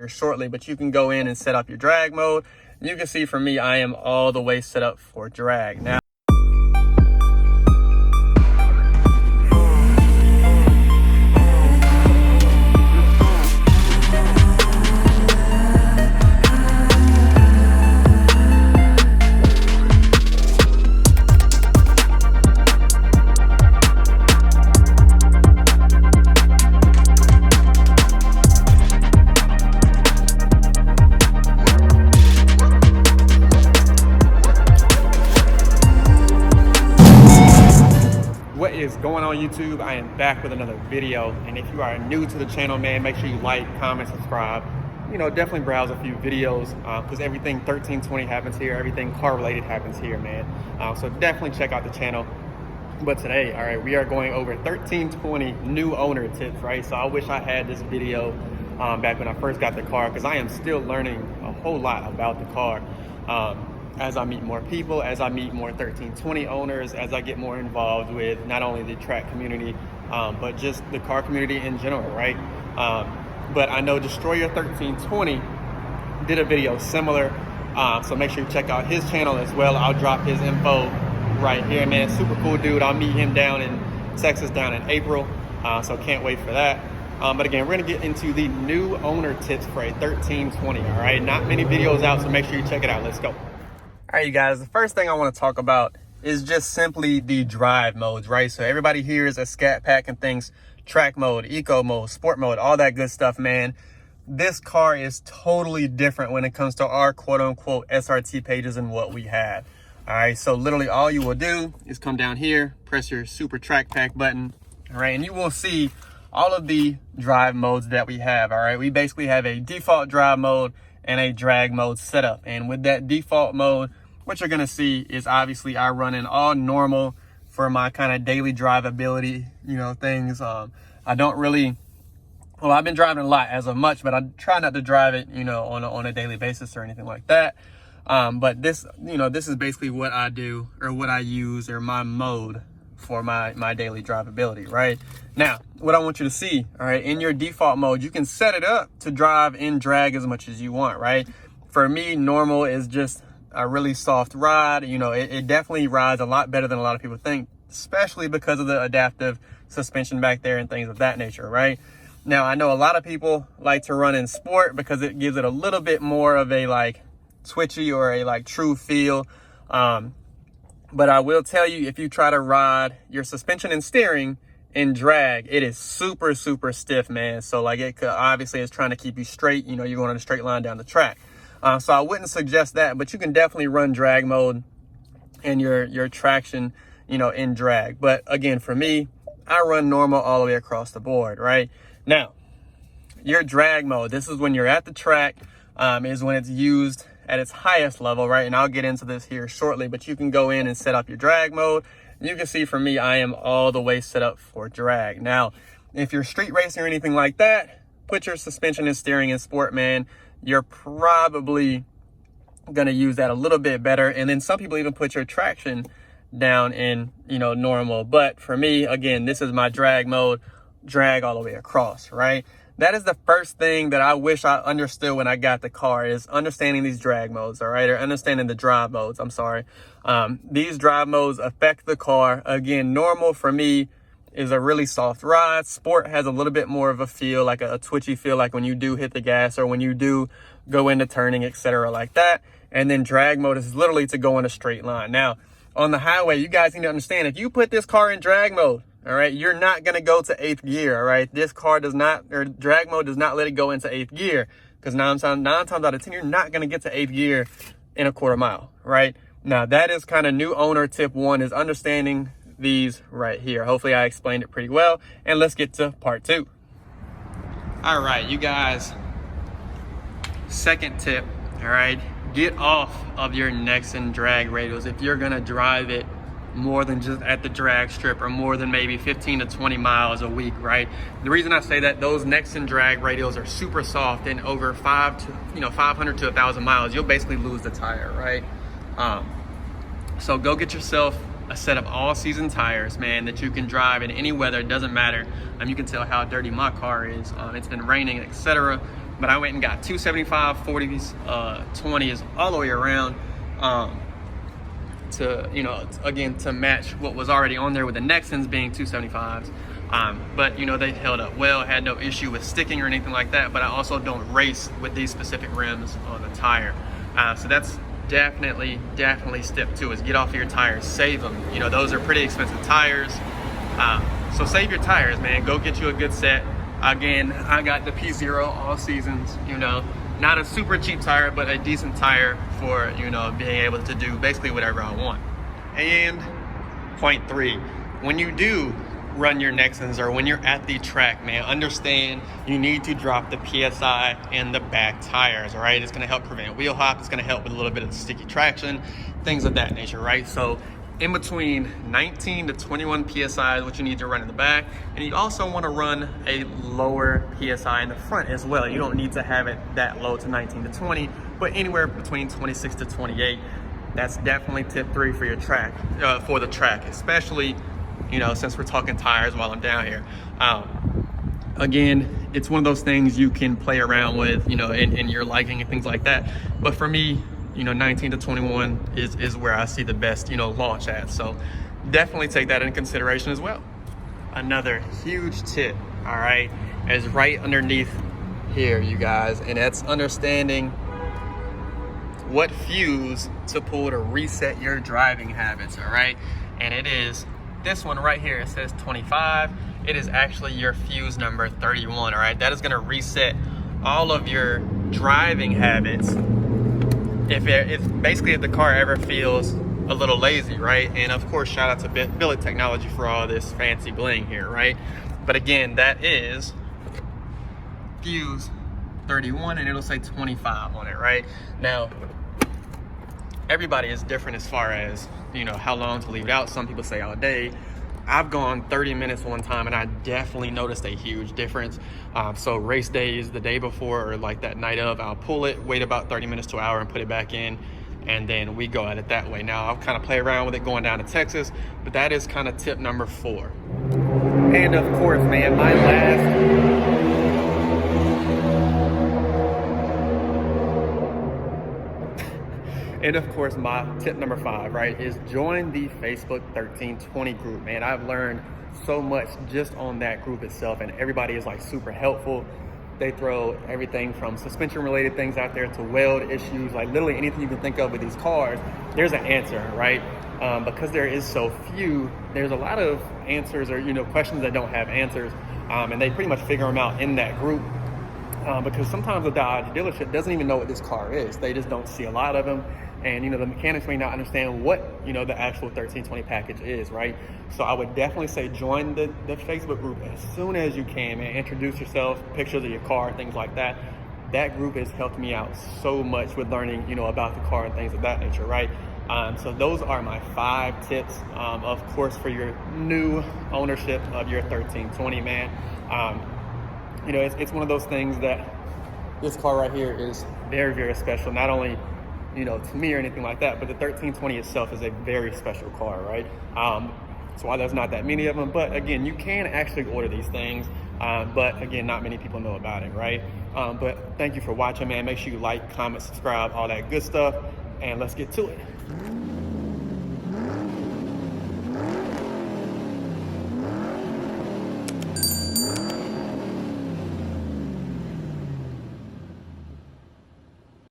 here shortly, but you can go in and set up your drag mode. You can see for me, I am all the way set up for drag. Now, what is going on YouTube? I am back with another video, and if you are new to the channel, man, make sure you like, comment, subscribe. You know, definitely browse a few videos because everything 1320 happens here, everything car related happens here, man. So definitely check out the channel. But today, all right, we are going over 1320 new owner tips, right? So I wish I had this video back when I first got the car, because I am still learning a whole lot about the car. As I meet more people, as I meet more 1320 owners, as I get more involved with not only the track community, but just the car community in general, right? But I know Destroyer 1320 did a video similar, so make sure you check out his channel as well. I'll drop his info right here, man. Super cool dude. I'll meet him down in Texas down in April, so can't wait for that. But again, we're gonna get into the new owner tips for a 1320, all right? Not many videos out, so make sure you check it out. Let's go. All right, you guys, the first thing I want to talk about is just simply the drive modes, right? So everybody hears a Scatpack and thinks track mode, eco mode, sport mode, all that good stuff, man. This car is totally different when it comes to our quote unquote SRT pages and what we have. All right, so literally all you will do is come down here, press your super track pack button, all right, and you will see all of the drive modes that we have. All right, we basically have a default drive mode and a drag mode setup. And with that default mode, what you're gonna see is obviously I run in all normal for my kind of daily drivability, you know, things. I don't really, well, I've been driving a lot as of much, but I try not to drive it, you know, on a daily basis or anything like that. But this, you know, this is basically what I do, or what I use, or my mode for my daily drivability, right? Now, what I want you to see, all right, in your default mode, you can set it up to drive and drag as much as you want, right? For me, normal is just a really soft ride. You know, it definitely rides a lot better than a lot of people think, especially because of the adaptive suspension back there and things of that nature, right? Now, I know a lot of people like to run in sport because it gives it a little bit more of a like twitchy or a like true feel. But I will tell you, if you try to ride your suspension and steering in drag, it is super, super stiff, man. So like it could, obviously it's trying to keep you straight. You know, you're going in a straight line down the track. So I wouldn't suggest that, but you can definitely run drag mode and your traction, you know, in drag. But again, for me, I run normal all the way across the board, right? Now, your drag mode, this is when you're at the track, is when it's used at its highest level, right? And I'll get into this here shortly, but you can go in and set up your drag mode. You can see for me, I am all the way set up for drag. Now, if you're street racing or anything like that, put your suspension and steering in sport, man. You're probably gonna use that a little bit better. And then some people even put your traction down in, you know, normal. But for me, again, this is my drag mode, drag all the way across, right? That is the first thing that I wish I understood when I got the car, is understanding these drag modes, all right? Or understanding the drive modes, I'm sorry. These drive modes affect the car. Again, normal for me is a really soft ride. Sport has a little bit more of a feel, like a twitchy feel, like when you do hit the gas or when you do go into turning, etc., like that. And then drag mode is literally to go in a straight line. Now, on the highway, you guys need to understand, if you put this car in drag mode, all right, you're not going to go to 8th gear, all right? This car does not, or drag mode does not let it go into 8th gear, because nine times out of 10, you're not going to get to 8th gear in a quarter mile, right? Now, that is kind of new owner tip 1, is understanding these right here. Hopefully I explained it pretty well, and let's get to part 2. All right, you guys, second tip, all right, get off of your Nexen drag radials if you're gonna drive it more than just at the drag strip, or more than maybe 15 to 20 miles a week, right? The reason I say that, those Nexen drag radials are super soft, and over 500 to 1,000 miles, you'll basically lose the tire, right? So go get yourself a set of all-season tires, man, that you can drive in any weather. It doesn't matter. You can tell how dirty my car is. It's been raining, etc. but I went and got 275, 40s, 20s all the way around, to, you know, again, to match what was already on there with the Nexans being 275s. But you know, they held up well, had no issue with sticking or anything like that. But I also don't race with these specific rims on the tire. So that's definitely step 2, is get off of your tires, save them. You know, those are pretty expensive tires. So save your tires, man. Go get you a good set. Again, I got the P0 all seasons, you know, not a super cheap tire, but a decent tire for, you know, being able to do basically whatever I want. And point 3, when you do run your Nexans, or when you're at the track, man, understand you need to drop the PSI in the back tires, all right? It's gonna help prevent wheel hop. It's gonna help with a little bit of sticky traction, things of that nature, right? So in between 19 to 21 PSI is what you need to run in the back. And you also wanna run a lower PSI in the front as well. You don't need to have it that low to 19 to 20, but anywhere between 26 to 28. That's definitely tip 3 for your track, for the track, especially, you know, since we're talking tires while I'm down here. Again, it's one of those things you can play around with, you know, in your liking and things like that. But for me, you know, 19 to 21 is where I see the best, you know, launch at. So definitely take that into consideration as well. Another huge tip, all right, is right underneath here, you guys, and that's understanding what fuse to pull to reset your driving habits, all right? And it is this one right here. It says 25. It is actually your fuse number 31, all right? That is gonna reset all of your driving habits if the car ever feels a little lazy, right? And of course, shout out to Billet Technology for all this fancy bling here, right? But again, that is fuse 31, and it'll say 25 on it, right? Now, everybody is different as far as, you know, how long to leave it out. Some people say all day. I've gone 30 minutes one time, and I definitely noticed a huge difference. So race days, the day before or like that night of, I'll pull it, wait about 30 minutes to an hour and put it back in, and then we go at it that way. Now, I'll kind of play around with it going down to Texas, but that is kind of tip number 4. And of course, man, my last... And of course, my tip number 5, right, is join the Facebook 1320 group, man. I've learned so much just on that group itself, and everybody is like super helpful. They throw everything from suspension related things out there to weld issues, like literally anything you can think of with these cars, there's an answer, right? Because there is so few, there's a lot of answers, or, you know, questions that don't have answers, and they pretty much figure them out in that group. Because sometimes a Dodge dealership doesn't even know what this car is. They just don't see a lot of them. And, you know, the mechanics may not understand what, you know, the actual 1320 package is, right? So I would definitely say join the Facebook group as soon as you can, and introduce yourself, pictures of your car, things like that. That group has helped me out so much with learning, you know, about the car and things of that nature, right? So those are my 5 tips, of course, for your new ownership of your 1320, man. You know, it's one of those things that this car right here is very special. Not only, you know, to me or anything like that, but the 1320 itself is a very special car, right? That's why there's not that many of them. But again, you can actually order these things, but again, not many people know about it, right? But thank you for watching, man. Make sure you like, comment, subscribe, all that good stuff, and let's get to it.